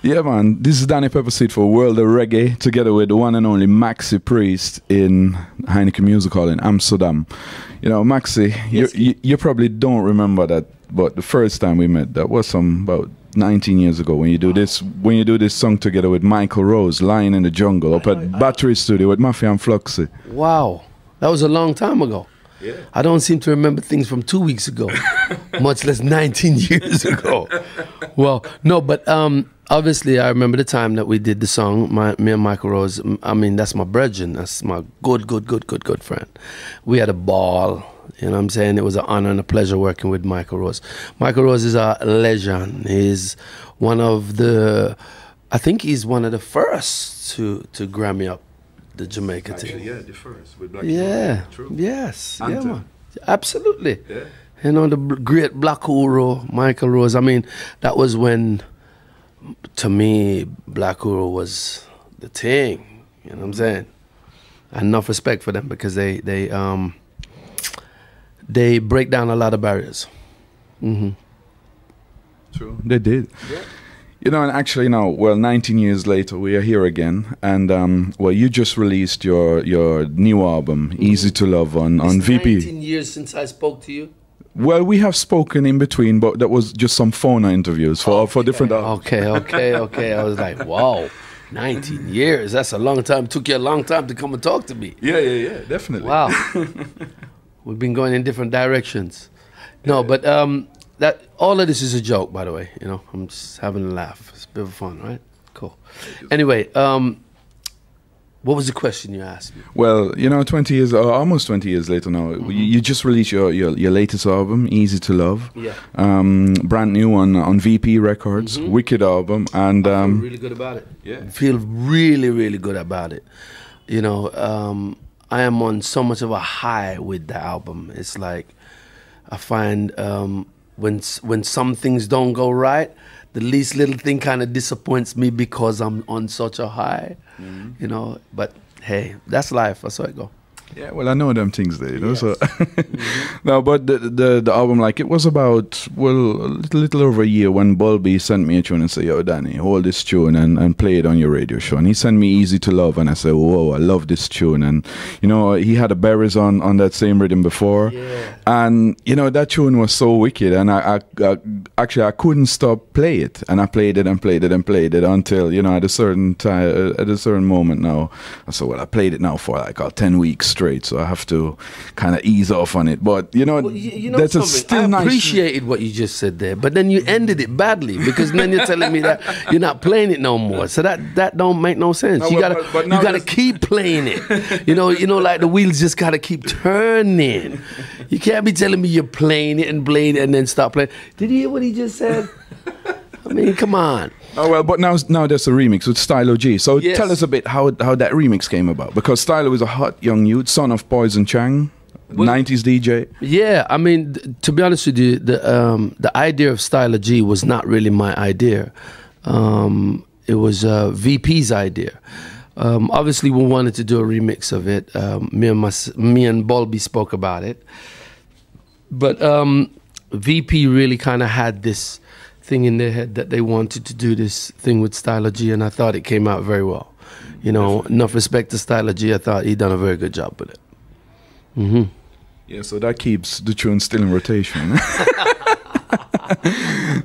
Yeah, man. This is Danny Pepperseed for World of Reggae, together with the one and only Maxi Priest in Heineken Music Hall in Amsterdam. You know, Maxi, Yes. you probably don't remember that, but the first time we met, that was about 19 years ago when you do this song together with Michael Rose, Lion in the Jungle, up at Battery Studio with Mafia and Fluxy. Wow, that was a long time ago. Yeah. I don't seem to remember things from 2 weeks ago, much less 19 years ago. Well, no, but obviously I remember the time that we did the song, me and Michael Rose. I mean, that's my brethren. That's my good friend. We had a ball, you know what I'm saying? It was an honor and a pleasure working with Michael Rose. Michael Rose is a legend. He's one of the, I think he's one of the first to Grammy up the Jamaica Actually, thing. yeah, the first with Black. Yeah, True. Yes, Anthem. yeah, man. Absolutely. Yeah. You know, the great Black Uhuru, Michael Rose. I mean, that was when, to me, Black Uhuru was the thing. You know what I'm saying? Enough respect for them because they break down a lot of barriers. True. They did. Yeah. You know, and actually now, well, 19 years later, we are here again. And, well, you just released your new album, Easy to Love, on VP. 19 years since I spoke to you. Well, we have spoken in between, but that was just some phone interviews for different albums. Okay. I was like, wow, 19 years. That's a long time. Took you a long time to come and talk to me. Yeah, definitely. Wow. We've been going in different directions. No, but that all of this is a joke, by the way. You know, I'm just having a laugh. It's a bit of fun, right? Cool. Anyway, what was the question you asked me? Well, you know, 20 years, or almost 20 years later now, you just released your latest album, Easy to Love. Yeah. Brand new on VP Records, wicked album, and I feel really good about it. yeah. Feel really good about it. You know, I am on so much of a high with the album. It's like I find when some things don't go right, the least little thing kind of disappoints me because I'm on such a high. You know, but hey, that's life. That's how it go. Yeah, well, I know them things there, you know. So no, but the album, like, it was about, well, a little over a year when Bulby sent me a tune and said, "Yo, Danny, hold this tune and play it on your radio show." And he sent me Easy to Love, and I said, "Whoa, I love this tune." And you know, he had the Berries on that same rhythm before, and you know, that tune was so wicked, and I actually I couldn't stop play it, and I played it and played it and played it until, you know, at a certain time, at a certain moment now, I said, well, I played it now for like 10 weeks straight, so I have to kind of ease off on it. But you know, Well, you know that's something? still I nice. appreciated what you just said there, but then you ended it badly because then you're telling me that you're not playing it no more. So that don't make no sense. No, You but gotta now you gotta that's- keep playing it. You know, like the wheels just gotta keep turning. You can't be telling me you're playing it and playing it and then stop playing. Did you hear what he just said? I mean, come on. Oh well, but now there's a remix with Stylo G. So Yes. tell us a bit how that remix came about, because Stylo is a hot young youth, son of Poison Chang, 90s DJ. Yeah, I mean, to be honest with you, the idea of Stylo G was not really my idea. It was VP's idea. Obviously, we wanted to do a remix of it. Me and Bulby spoke about it, but VP really kind of had this thing in their head that they wanted to do this thing with Stylo G, and I thought it came out very well. You know, enough respect to Stylo G. I thought he done a very good job with it. Yeah, so that keeps the tune still in rotation.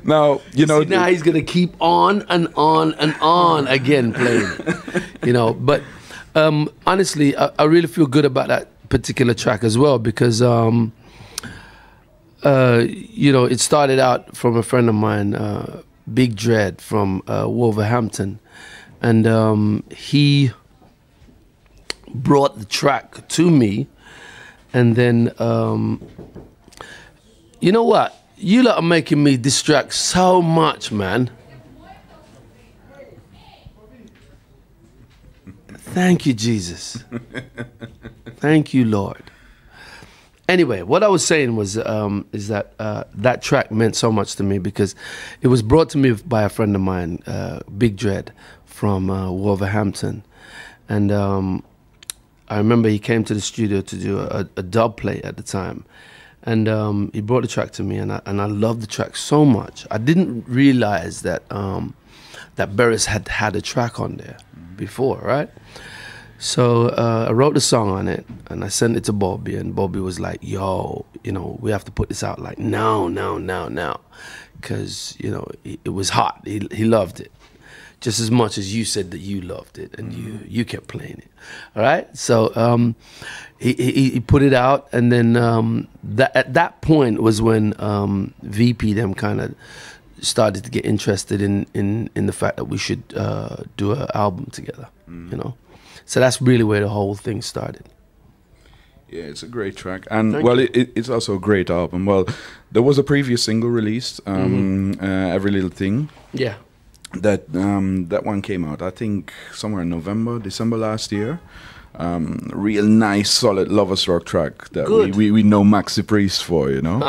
Now, you know, See, now he's gonna keep on and on and on again playing it. You know, but honestly, I really feel good about that particular track as well because you know, it started out from a friend of mine, Big Dread from Wolverhampton, and he brought the track to me, and then you know what? You lot are making me distract so much, man. Thank you, Jesus. Thank you, Lord. Anyway, what I was saying was is that that track meant so much to me because it was brought to me by a friend of mine, Big Dread from Wolverhampton, and I remember he came to the studio to do a dub play at the time. And he brought the track to me, and I loved the track so much. I didn't realize that that Burris had had a track on there before, right? So I wrote the song on it, and I sent it to Bobby, and Bobby was like, yo, you know, we have to put this out like now, because, you know, it was hot. He loved it just as much as you said that you loved it, and you kept playing it. All right? So he put it out, and then at that point was when VP them kind of started to get interested in the fact that we should do an album together, you know? So that's really where the whole thing started. Yeah, it's a great track, and it's also a great album. Well, there was a previous single released, Every Little Thing. Yeah. That one came out, I think, somewhere in November, December last year. Real nice, solid lovers rock track that we know Maxi Priest for, you know.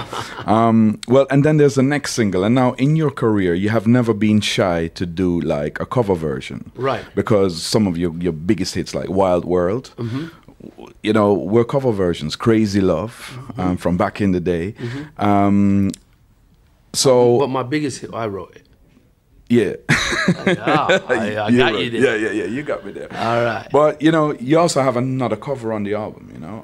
Well, and then there's the next single, and now in your career you have never been shy to do like a cover version, right? Because some of your biggest hits like Wild World, you know, were cover versions. Crazy Love, from back in the day. So, but my biggest hit, I wrote it. Yeah. I got you there. Yeah, you got me there. All right. But, you know, you also have another cover on the album, you know,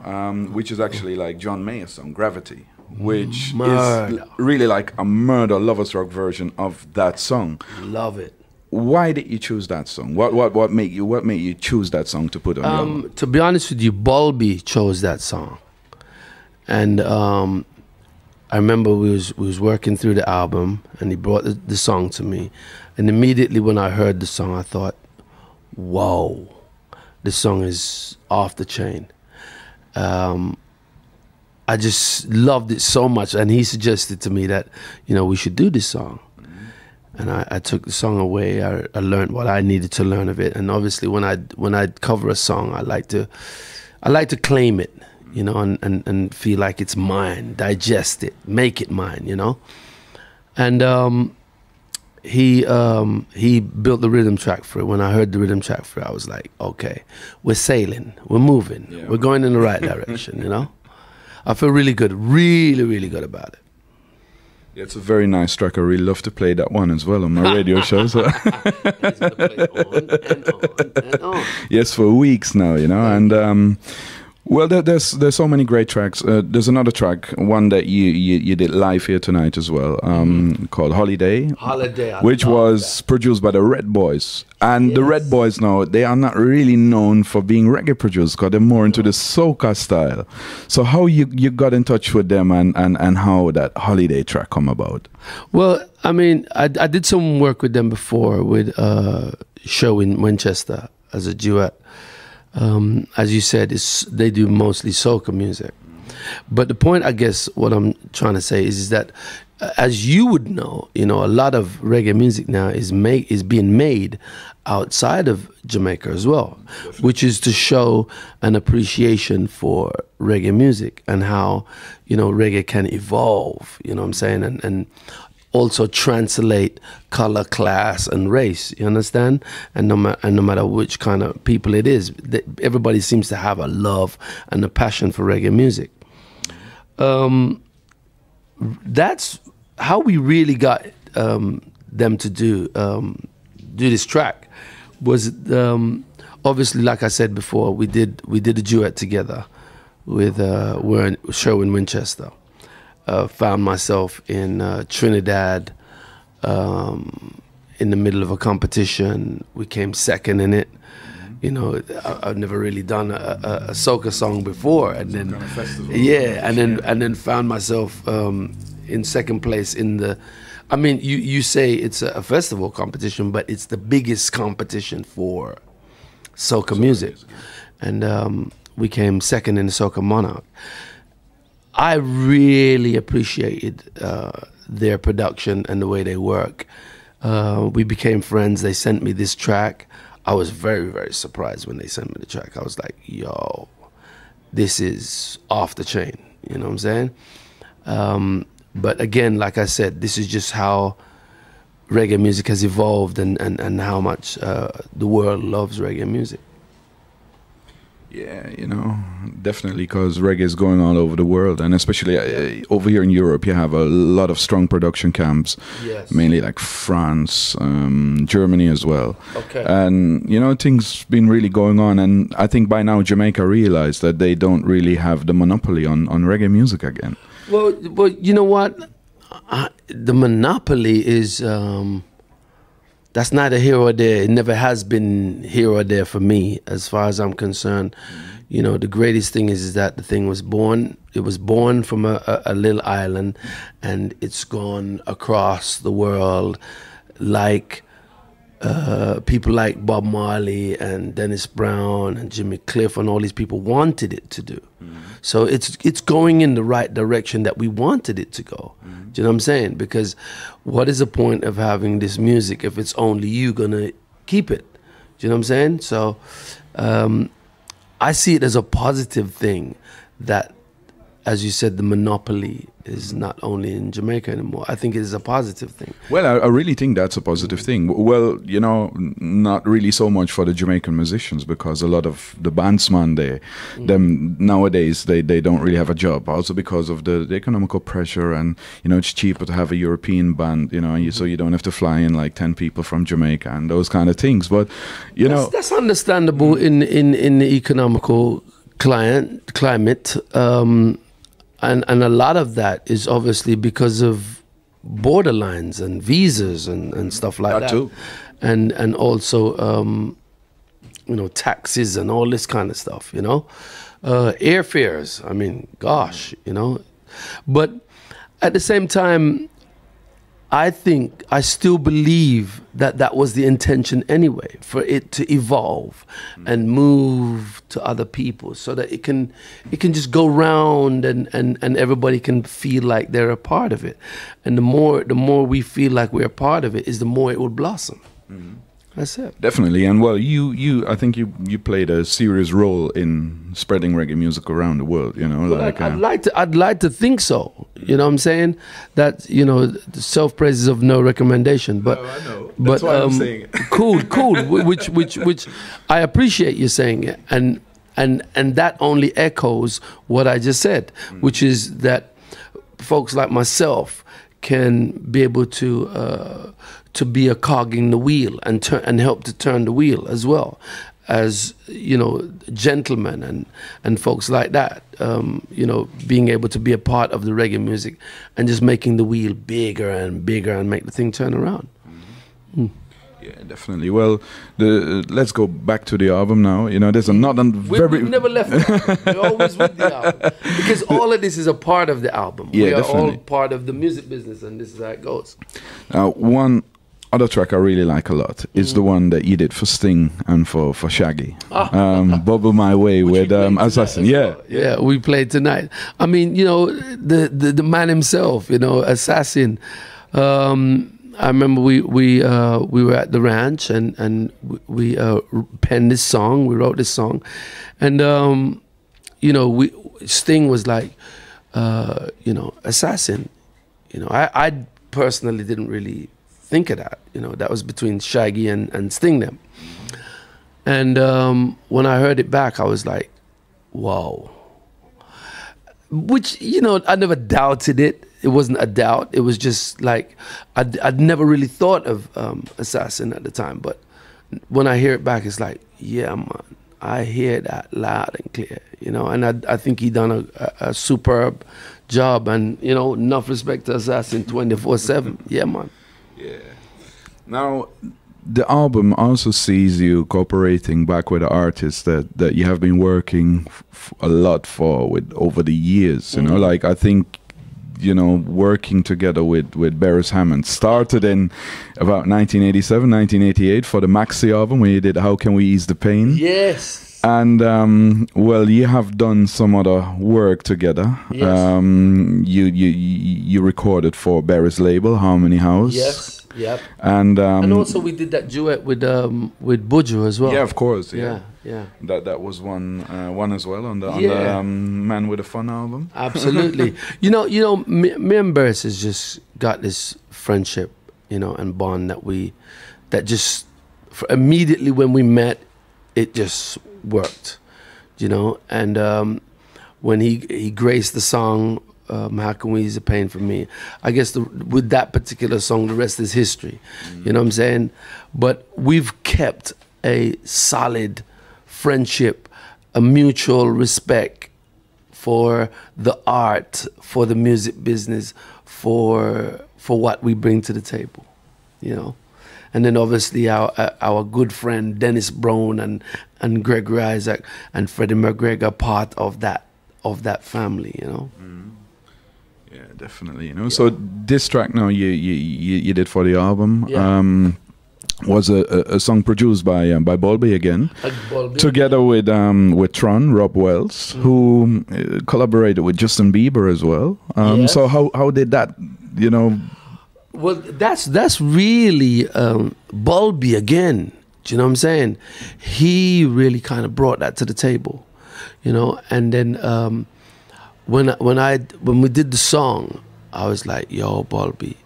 which is actually like John Mayer's song, Gravity, which is really like a murder lovers rock version of that song. Love it. Why did you choose that song? What made you choose that song to put on the album? To be honest with you, Bulby chose that song. And I remember we was working through the album, and he brought the song to me, and immediately when I heard the song, I thought, "Whoa, this song is off the chain." I just loved it so much, and he suggested to me that, you know, we should do this song, and I took the song away. I learned what I needed to learn of it, and obviously when I cover a song, I like to claim it, you know, and feel like it's mine, digest it, make it mine, you know. And he built the rhythm track for it. When I heard the rhythm track for it, I was like, okay, we're sailing, we're moving, we're going in the right direction, you know. I feel really good, really good about it. Yeah, it's a very nice track. I really love to play that one as well on my radio show. So. He's gonna play on and on. Yes, for weeks now, you know, and. Well, there's so many great tracks. There's another track, one that you did live here tonight as well, called Holiday. Which was produced by the Red Boys. And the Red Boys now, they are not really known for being reggae producers, because they're more into the soca style. So how you got in touch with them, and how that Holiday track come about? Well, I mean, I did some work with them before with a show in Winchester as a duet. As you said, they do mostly soca music. But the point, I guess, what I'm trying to say is that, as you would know, you know, a lot of reggae music now is being made outside of Jamaica as well, which is to show an appreciation for reggae music and how, you know, reggae can evolve, you know what I'm saying, and also translate color, class, and race. You understand? And no matter which kind of people it is, everybody seems to have a love and a passion for reggae music. That's how we really got them to do this track. Was obviously, like I said before, we did a duet together with we're in show in Winchester. Found myself in Trinidad in the middle of a competition. We came second in it. You know, I've never really done a soca song before, and then and then found myself in second place in the. I mean, you say it's a festival competition, but it's the biggest competition for soca music, and we came second in the Soca Monarch. I really appreciated their production and the way they work. We became friends. They sent me this track. I was very surprised when they sent me the track. I was like, yo, this is off the chain. You know what I'm saying? But again, like I said, this is just how reggae music has evolved, and how much the world loves reggae music. Yeah, you know, definitely, because reggae is going all over the world, and especially over here in Europe, you have a lot of strong production camps, Yes. mainly like France, Germany as well. Okay. And, you know, things been really going on, and I think by now Jamaica realized that they don't really have the monopoly on reggae music again. Well, you know what? The monopoly is... that's neither here or there. It never has been here or there for me, as far as I'm concerned. You know, the greatest thing is that the thing was born. It was born from a little island, and it's gone across the world, like people like Bob Marley and Dennis Brown and Jimmy Cliff and all these people wanted it to do. So it's going in the right direction that we wanted it to go. Do you know what I'm saying? Because what is the point of having this music if it's only you gonna keep it? Do you know what I'm saying? So I see it as a positive thing that, as you said, the monopoly is not only in Jamaica anymore. I think it is a positive thing. Well, I really think that's a positive thing. Well, you know, not really so much for the Jamaican musicians, because a lot of the bandsmen, them nowadays, they don't really have a job. Also because of the economical pressure, and, you know, it's cheaper to have a European band, you know, so you don't have to fly in like 10 people from Jamaica and those kind of things. But, you know... That's understandable in the economical climate. And a lot of that is obviously because of borderlines and visas and stuff like that. Too. And also, you know, taxes and all this kind of stuff, you know. Airfares, I mean, gosh, you know. But at the same time, I still believe that that was the intention anyway, for it to evolve and move to other people, so that it can just go round and everybody can feel like they're a part of it. And the more we feel like we're a part of it, is the more it will blossom. That's it. Definitely. And well, I think you played a serious role in spreading reggae music around the world, you know. Well, I'd like to think so. You know what I'm saying? That, you know, the self-praise is of no recommendation. But no, I know. That's why I'm saying it. cool. Which I appreciate you saying it. And that only echoes what I just said, which is that folks like myself can be able to be a cog in the wheel and help to turn the wheel, as well as, you know, gentlemen and folks like that, you know, being able to be a part of the reggae music and just making the wheel bigger and bigger and make the thing turn around. Yeah, definitely. Well, let's go back to the album now. You know, there's We've never left the album. We're always with the album, because all of this is a part of the album. Yeah, we are definitely all part of the music business, and this is how it goes. Now, one other track I really like a lot is the one that you did for Sting and for Shaggy, "Bubble My Way" with Assassin. Yeah, we played tonight. I mean, you know, the man himself, you know, Assassin. I remember we were at the ranch and we penned this song. We wrote this song, and you know, Sting was like, you know, Assassin. You know, I personally didn't really think of that. You know, that was between Shaggy and Sting them. And when I heard it back, I was like, wow. Which, you know, I never doubted it. It wasn't a doubt. It was just like, I'd never really thought of Assassin at the time. But when I hear it back, it's like, yeah, man, I hear that loud and clear, you know. And I think he done a superb job. And, you know, enough respect to Assassin 24/7. Yeah, man. Yeah. Now, the album also sees you cooperating back with the artists that you have been working a lot with over the years. You know, like, I think, you know, working together with Beres Hammond started in about 1987, 1988 for the Maxi album, when you did "How Can We Ease the Pain." Yes. And well, you have done some other work together. Yes. You recorded for Beres' label, Harmony House. Yes. Yep. And also we did that duet with Buju as well. Yeah, of course. Yeah. That was one as well on the Man with a Fun album. Absolutely. you know, me and Beres has just got this friendship, you know, and bond that just immediately when we met, it just worked. you know. And when he graced the song, How Can We Ease the Pain for Me, I guess with that particular song, the rest is history. You know what I'm saying? But we've kept a solid friendship, a mutual respect for the art, for the music business, for what we bring to the table, you know. And then obviously our good friend Dennis Brown and Gregory Isaac and Freddie McGregor, part of that family, you know. Yeah, definitely. You know, so this track now you did for the album. Yeah. Was a song produced by Bulby again, Bulby. Together with Tron, Rob Wells, who collaborated with Justin Bieber as well. Yes. So how did that, you know? Well, that's really Bulby again. Do you know what I'm saying? He really kind of brought that to the table, you know. And then when we did the song, I was like, "Yo, Bulby,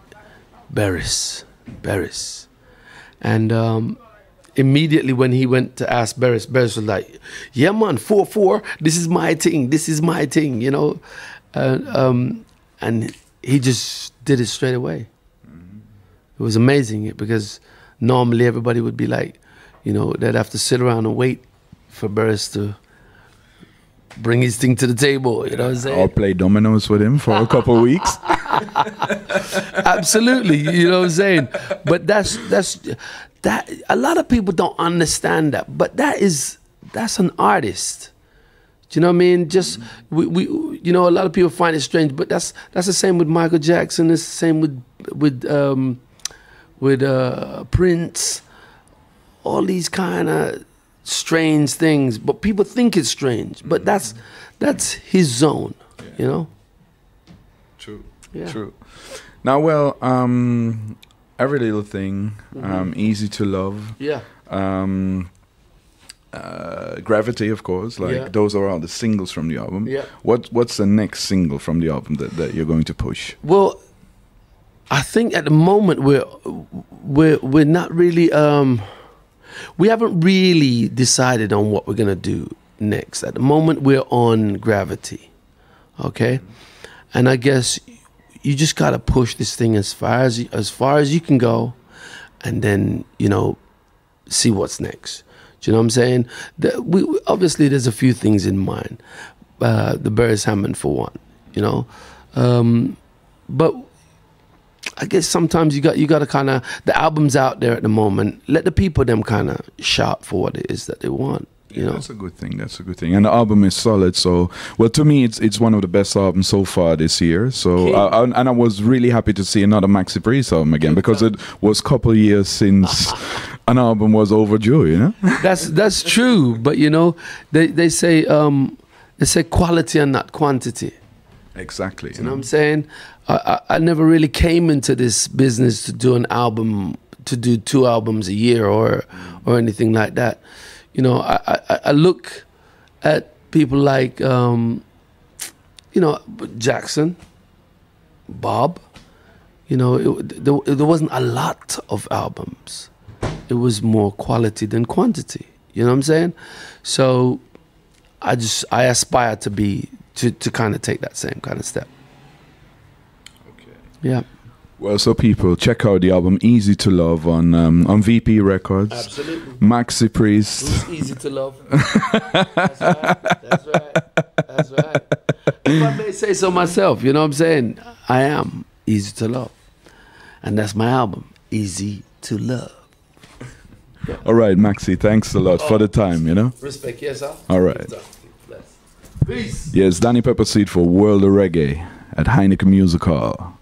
Beres." And immediately when he went to ask Beres was like, "Yeah, man, 4/4. This is my thing, you know." And he just did it straight away. It was amazing because normally everybody would be like, you know, they'd have to sit around and wait for Beres to bring his thing to the table. You know what I'm saying? Or play dominoes with him for a couple of weeks. Absolutely, you know what I'm saying? But that's that. A lot of people don't understand that, but that's an artist. Do you know what I mean? Just we you know, a lot of people find it strange, but that's the same with Michael Jackson. It's the same with Prince. All these kind of strange things, but people think it's strange. But that's his zone, you know. True. Yeah. True. Now, well, Every Little Thing, Easy to Love. Yeah. Gravity, of course. Like those are all the singles from the album. Yeah. What's the next single from the album that you're going to push? Well, I think at the moment we're not really we haven't really decided on what we're gonna do next. At the moment we're on Gravity, okay, and I guess you just gotta push this thing as far as you can go, and then, you know, see what's next. Do you know what I'm saying? Obviously there's a few things in mind. The Beres Hammond for one, you know, but I guess sometimes you got to kind of, the album's out there at the moment. Let the people them kind of shout for what it is that they want. You know, that's a good thing. That's a good thing. And the album is solid. So, well, to me, it's one of the best albums so far this year. So, I was really happy to see another Maxi Priest album again, because it was a couple of years since an album was overdue. You know, that's true. But you know, they say quality and not quantity. Exactly. You know what I'm saying? I never really came into this business to do an album, to do 2 albums a year or anything like that. You know, I look at people like, you know, Jackson, Bob. You know, there wasn't a lot of albums. It was more quality than quantity. You know what I'm saying? So I aspire to be, to kind of take that same kind of step. Okay. Yeah. Well, so people, check out the album Easy to Love on VP Records. Absolutely. Maxi Priest. Who's easy to love? That's right. That's right. That's right. If I may say so myself, you know what I'm saying? I am easy to love. And that's my album, Easy to Love. Yeah. All right, Maxi, thanks a lot for the time, you know? Respect, yes, sir. All right. Peace. Yes, Danny Pepperseed for World of Reggae at Heineken Music Hall.